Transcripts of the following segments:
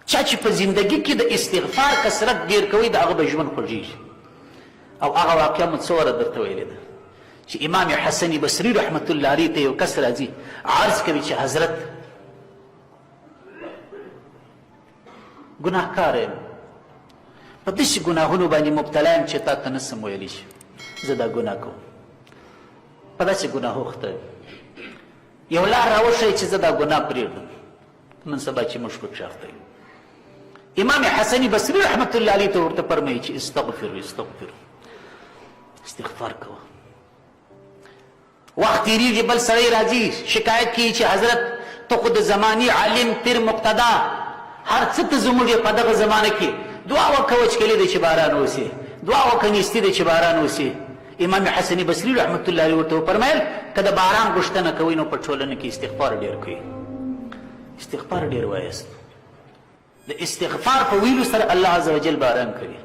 چا چې په زندګي کې د استغفار کثرت ډېر کوي د هغه به ژوند خوږېږي. او هغه واقعه مو څه وره درته ویلې ده چې امام حسن بصري رحمت الله علیه ته یو کس راځي عرض کوي چې حضرت ګناهکار یم، په داسې ګناهونو باندې مبتلا یم چې تا ته نه سم ویلی شي، زه دا ګناه کوم، په داسې ګناه اخته یم، یو لار راوښیه چې زه دا ګناه پرېږدم، نن سبا چې موږ پکښې اخته یو. امام حسن بصري رحمت الله علیه ته ورته فرمایي چې استغفر استغفار کوه. وخت تېرېږي بل سړی راځي شکایت کوي چې حضرت ته خو د زماني عالم پیر مقتدا هر څه ته زموږ په دغه زمانه کې دعا وکړه وچکلې دی چې باران وسي، دعا وکړه نیستي دی چې باران وسي. امام حسن بصري رحمت الله علیه ورته وفرمیل که د باران غوښتنه کوئ نو په ټولنه کې استغفار ډېر کوئ، استغفار ډېر وایاست. د استغفار په ویلو سره الله عز وجل باران کوي.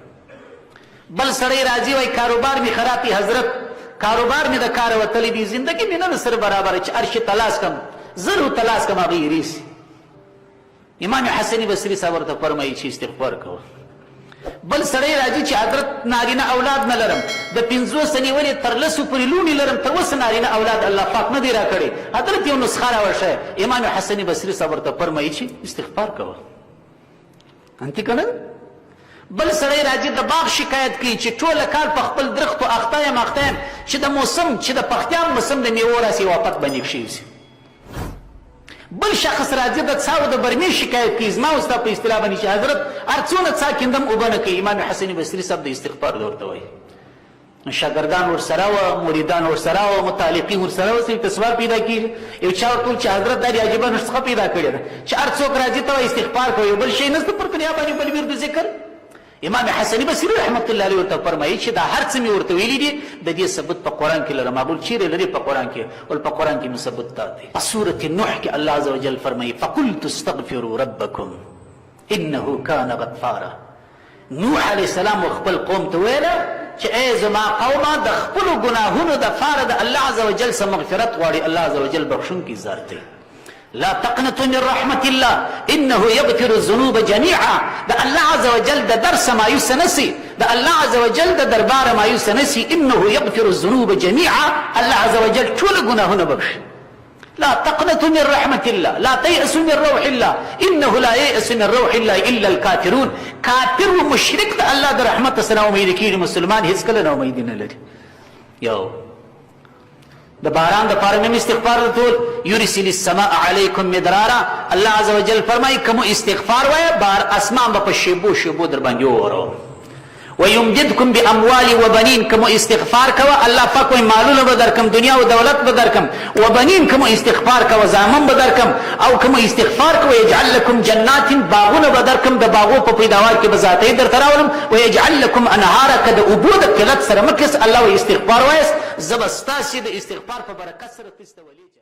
بل سړی راځي وایي کاروبار مې خراب دی حضرت، کاروبار مې د کاره وتلی دی، زندګي مې نه سره برابره چې هر شي تلاش کړم زر تلاش کړم هغه یې ریسي. امام حسن بصري صاحب ورته فرمایي چې استغفار کوه. بل سړی راځي چې حضرت نارینه اولاد نه لرم، د 50 نیولې تر 10 پورې لوڼې لرم، تر اوسه نارینه اولاد الله پاک نه دی راکړی، حضرت یو نسخه راوښیه. امام حسن بصري صاحب ورته فرمایي چې استغفار کوه. انتې که نه؟ بل سړی راځي د باغ شکایت کوي چې ټوله کال په خپل درختو اخته یم چې د موسم چې د پختیان موسم د میوو راسي وافت باندې کښې شي. بل شخص راځي د څاو د برمې شکایت کوي، زما اوس دا په اصطلاح باندې چې حضرت هر څونه څا کیندم اوبه نه کوي. امام حسن بصري صاحب د استغفار د ورته وایي. شاګردان ورسره وه، مریدان ورسره وه، متعلقین ورسره وه، صرف سوال پیدا کېږي. یو چا ورته وویل چې حضرت دا د عجیبه نسخه پیدا کړې ده چې هر څوک راځي ته وایي استغفار کوي، یو بل شی نشته پر دنیا باندې بل ورته ذکر. امام حسن بصري رحمت الله علیه ورته فرمایي چې دا هر څه مې ورته ویلي دي د دې ثبوت په قرآن کې لرم. هغه چیرې لري؟ په قرآن کې. ول په قرآن کې مې ثبوت دا دی. په سورة نوح کې الله عز وجل فرمایي فقلت استغفروا ربکم انه کان غفارا. نوح علیه السلام خپل قوم ته ویله چې ای زما قومه د خپلو ګناهونو دپاره د الله عز وجل څخه مغفرت غواړي. الله عز وجل بخښونکی ذات دی. لا تقنطوا من رحمة الله انه يغفر الذنوب جميعا. د الله عز وجل د درس مایوس نسی، د الله عز وجل د دربار مایوس نسی. انه يغفر الذنوب جميعا. الله عز وجل ټول ګناهونه بخښي. لا تقنطوا من رحمة الله، لا تيأسوا من روح الله، انه لا ييأس من روح الله الا الكافرون. کافر و مشرک د الله د رحمت سره امید کیږي، مسلمان هیڅ کله نه امید نه لري. یو د باران د پاره مې استغفار ټول یرسل السماء علیکم مدرارا. الله عز وجل فرمایي کوم استغفار وایه بار اسمان به په شیبو شیبو در باندې وورو. ويمددكم باموال وبنين. کوم استغفار کوه الله پاک وایي مالونه به درکم، دنیا او دولت به درکم. وبنين کوم استغفار کوه زامن به درکم. او کوم استغفار کوه يجعل لكم جنات باغونه به درکم، د باغو په پیداوار کې به ذاتي درته راولم. ويجعل لكم انهارا. که د اوبو د قلت سره مکس الله وایي استغفار وایست زه به ستاسې د استغفار په برکت سره تستولیږم.